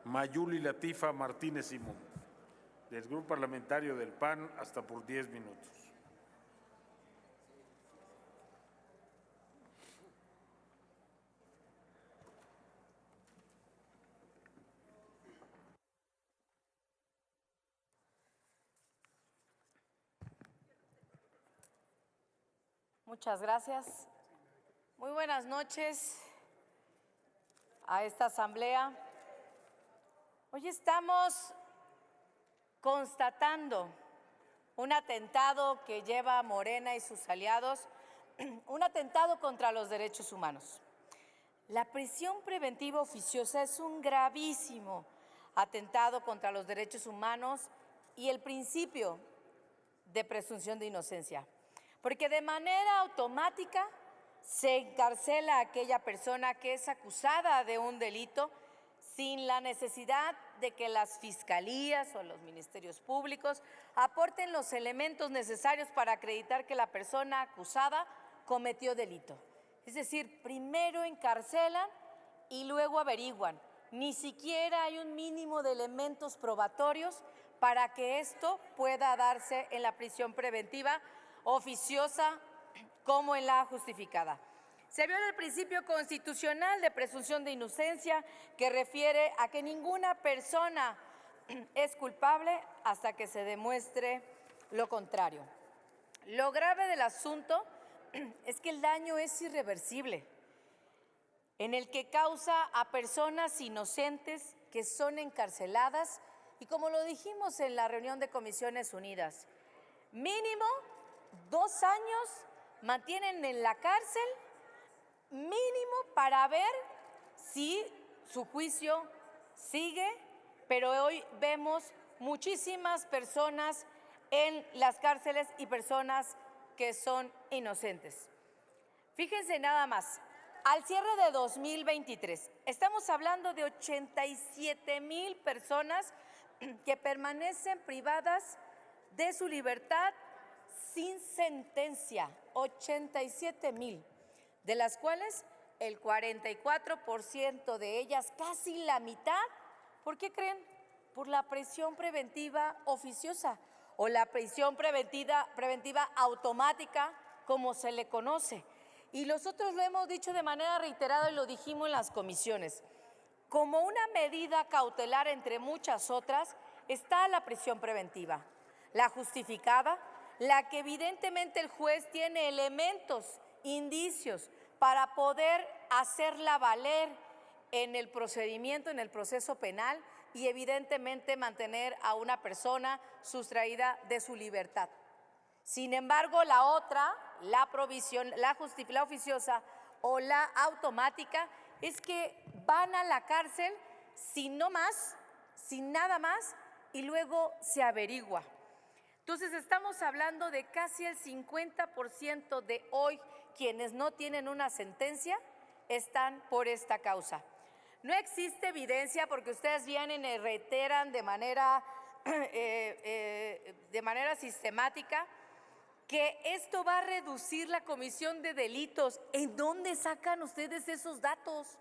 Mayuli Latifa Martínez Simón. Del Grupo Parlamentario del PAN, hasta por 10 minutos. Muchas gracias. Muy buenas noches a esta asamblea. Hoy estamos constatando un atentado que lleva Morena y sus aliados, un atentado contra los derechos humanos. La prisión preventiva oficiosa es un gravísimo atentado contra los derechos humanos y el principio de presunción de inocencia, porque de manera automática se encarcela a aquella persona que es acusada de un delito sin la necesidad de que las fiscalías o los ministerios públicos aporten los elementos necesarios para acreditar que la persona acusada cometió delito. Es decir, primero encarcelan y luego averiguan. Ni siquiera hay un mínimo de elementos probatorios para que esto pueda darse en la prisión preventiva oficiosa como en la justificada. Se viola el principio constitucional de presunción de inocencia, que refiere a que ninguna persona es culpable hasta que se demuestre lo contrario. Lo grave del asunto es que el daño es irreversible, en el que causa a personas inocentes que son encarceladas y, como lo dijimos en la reunión de Comisiones Unidas, mínimo 2 años mantienen en la cárcel, mínimo para ver si su juicio sigue, pero hoy vemos muchísimas personas en las cárceles y personas que son inocentes. Fíjense nada más, al cierre de 2023, estamos hablando de 87,000 personas que permanecen privadas de su libertad sin sentencia, 87,000, de las cuales el 44% de ellas, casi la mitad, ¿por qué creen? Por la prisión preventiva oficiosa o la prisión preventiva automática, como se le conoce. Y nosotros lo hemos dicho de manera reiterada y lo dijimos en las comisiones. Como una medida cautelar entre muchas otras está la prisión preventiva, la justificada, la que evidentemente el juez tiene elementos, indicios para poder hacerla valer en el procedimiento, en el proceso penal y evidentemente mantener a una persona sustraída de su libertad. Sin embargo, la otra, la provisión, la oficiosa o la automática, es que van a la cárcel sin no más, sin nada más, y luego se averigua. Entonces estamos hablando de casi el 50% de hoy quienes no tienen una sentencia están por esta causa. No existe evidencia, porque ustedes vienen y reiteran de manera sistemática que esto va a reducir la comisión de delitos. ¿En dónde sacan ustedes esos datos?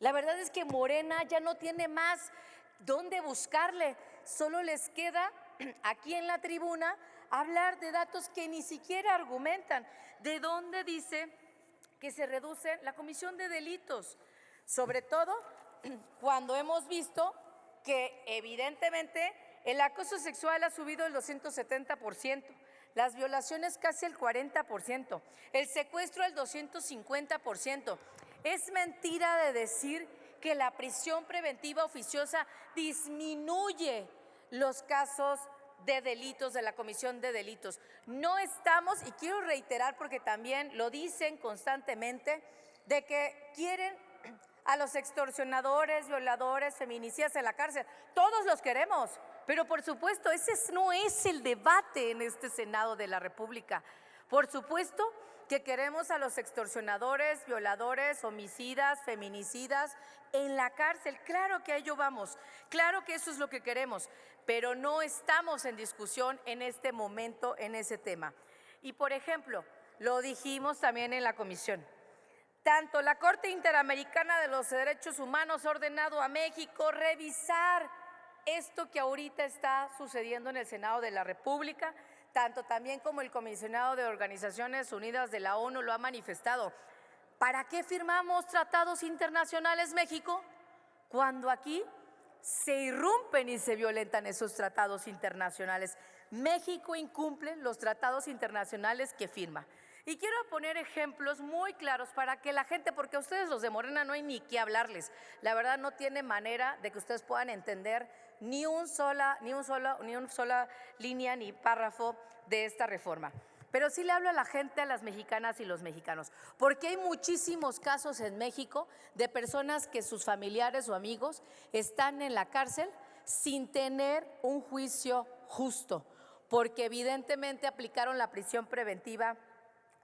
La verdad es que Morena ya no tiene más dónde buscarle, solo les queda aquí en la tribuna hablar de datos que ni siquiera argumentan. ¿De dónde dice que se reduce la comisión de delitos? Sobre todo cuando hemos visto que evidentemente el acoso sexual ha subido el 270%, las violaciones casi el 40%, el secuestro el 250%. Es mentira de decir que la prisión preventiva oficiosa disminuye los casos de delitos, de la comisión de delitos. No estamos, y quiero reiterar porque también lo dicen constantemente, de que quieren a los extorsionadores, violadores, feminicidas en la cárcel. Todos los queremos, pero por supuesto ese no es el debate en este Senado de la República. Por supuesto que queremos a los extorsionadores, violadores, homicidas, feminicidas en la cárcel. Claro que a ello vamos, claro que eso es lo que queremos, pero no estamos en discusión en este momento en ese tema. Y por ejemplo, lo dijimos también en la comisión, Tanto la Corte Interamericana de los Derechos Humanos ha ordenado a México revisar esto que ahorita está sucediendo en el Senado de la República, tanto también como el comisionado de Organizaciones Unidas de la ONU lo ha manifestado. ¿Para qué firmamos tratados internacionales, México? Cuando aquí se irrumpen y se violentan esos tratados internacionales. México incumple los tratados internacionales que firma. Y quiero poner ejemplos muy claros para que la gente, porque a ustedes los de Morena no hay ni qué hablarles, la verdad no tiene manera de que ustedes puedan entender ni una sola línea ni párrafo de esta reforma. Pero sí le hablo a la gente, a las mexicanas y los mexicanos, porque hay muchísimos casos en México de personas que sus familiares o amigos están en la cárcel sin tener un juicio justo, porque evidentemente aplicaron la prisión preventiva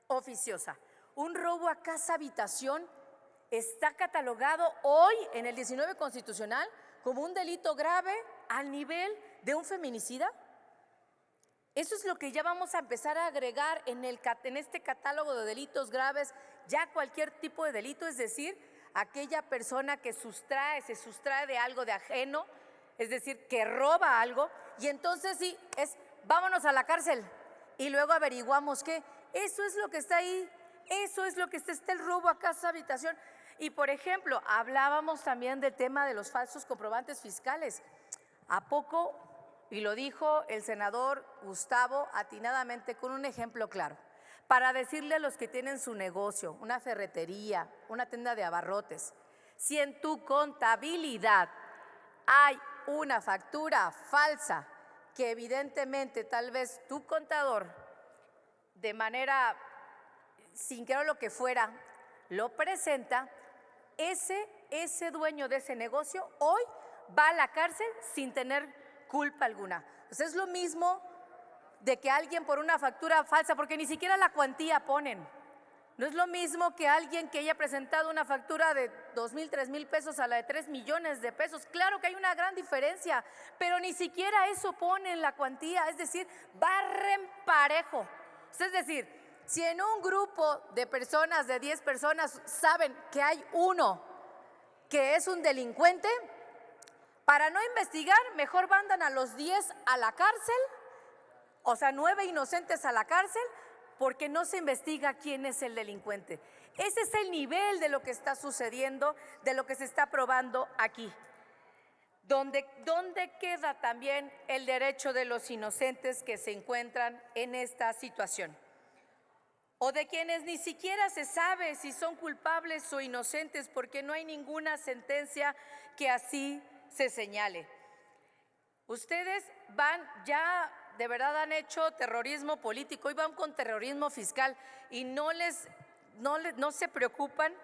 oficiosa. Un robo a casa habitación está catalogado hoy en el 19 constitucional como un delito grave al nivel de un feminicida. Eso es lo que ya vamos a empezar a agregar en este catálogo de delitos graves, ya cualquier tipo de delito, es decir, aquella persona que se sustrae de algo de ajeno, es decir, que roba algo, y entonces sí, vámonos a la cárcel y luego averiguamos qué. Eso es lo que está ahí, eso es lo que está el robo a casa habitación. Y por ejemplo, hablábamos también del tema de los falsos comprobantes fiscales. ¿A poco? Y lo dijo el senador Gustavo atinadamente con un ejemplo claro, para decirle a los que tienen su negocio, una ferretería, una tienda de abarrotes, si en tu contabilidad hay una factura falsa que evidentemente tal vez tu contador de manera sin querer lo que fuera lo presenta, ese dueño de ese negocio hoy va a la cárcel sin tener culpa alguna. Pues es lo mismo de que alguien por una factura falsa, porque ni siquiera la cuantía ponen. No es lo mismo que alguien que haya presentado una factura de 2,000, 3,000 pesos a la de 3 millones de pesos. Claro que hay una gran diferencia, pero ni siquiera eso pone en la cuantía, es decir, barren parejo. Es decir, si en un grupo de personas, de 10 personas, saben que hay uno que es un delincuente, para no investigar, mejor mandan a los 10 a la cárcel, o sea, 9 inocentes a la cárcel, porque no se investiga quién es el delincuente. Ese es el nivel de lo que está sucediendo, de lo que se está probando aquí. ¿Dónde queda también el derecho de los inocentes que se encuentran en esta situación? O de quienes ni siquiera se sabe si son culpables o inocentes, porque no hay ninguna sentencia que así se señale. Ustedes de verdad han hecho terrorismo político y van con terrorismo fiscal y no se preocupan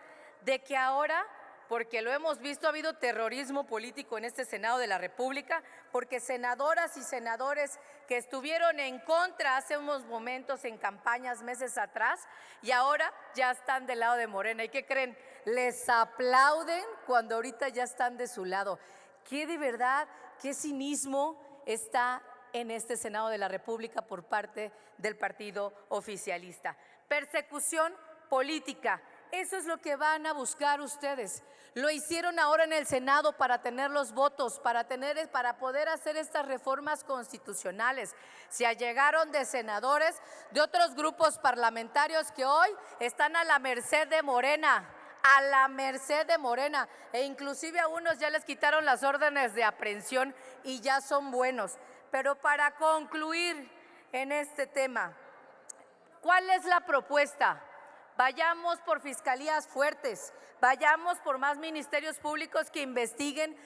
de que ahora, porque lo hemos visto, ha habido terrorismo político en este Senado de la República, porque senadoras y senadores que estuvieron en contra hace unos momentos en campañas meses atrás y ahora ya están del lado de Morena. ¿Y qué creen? Les aplauden cuando ahorita ya están de su lado. ¿Qué de verdad, qué cinismo está en este Senado de la República por parte del partido oficialista? Persecución política. Eso es lo que van a buscar ustedes. Lo hicieron ahora en el Senado para tener los votos, para poder hacer estas reformas constitucionales. Se allegaron de senadores de otros grupos parlamentarios que hoy están a la merced de Morena, e inclusive a unos ya les quitaron las órdenes de aprehensión y ya son buenos. Pero para concluir en este tema, ¿cuál es la propuesta? Vayamos por fiscalías fuertes, vayamos por más ministerios públicos que investiguen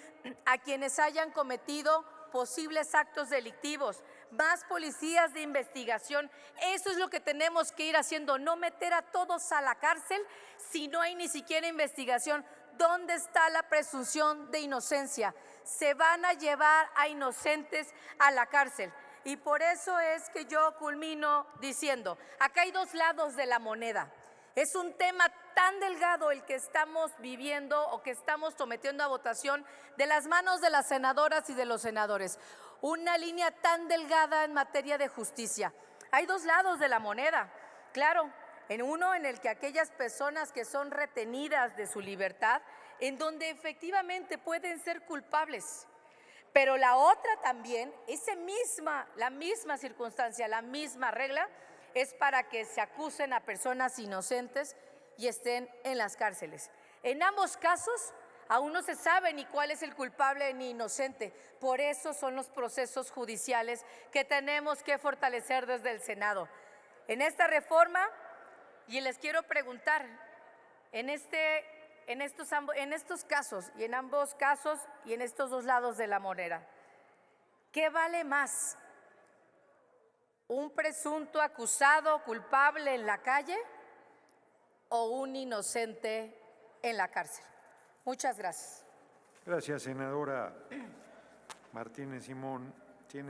a quienes hayan cometido posibles actos delictivos, más policías de investigación. Eso es lo que tenemos que ir haciendo, no meter a todos a la cárcel si no hay ni siquiera investigación. ¿Dónde está la presunción de inocencia? Se van a llevar a inocentes a la cárcel. Y por eso es que yo culmino diciendo, acá hay dos lados de la moneda. Es un tema tan delgado el que estamos viviendo o que estamos sometiendo a votación de las manos de las senadoras y de los senadores. Una línea tan delgada en materia de justicia. Hay dos lados de la moneda. Claro, En uno en el que aquellas personas que son retenidas de su libertad, en donde efectivamente pueden ser culpables. Pero la otra también, la misma circunstancia, la misma regla, es para que se acusen a personas inocentes y estén en las cárceles. En ambos casos, aún no se sabe ni cuál es el culpable ni inocente. Por eso son los procesos judiciales que tenemos que fortalecer desde el Senado. En esta reforma, y les quiero preguntar, en estos casos y en ambos casos y en estos dos lados de la moneda, ¿qué vale más? ¿Un presunto acusado culpable en la calle o un inocente en la cárcel? Muchas gracias. Gracias, senadora Martínez Simón.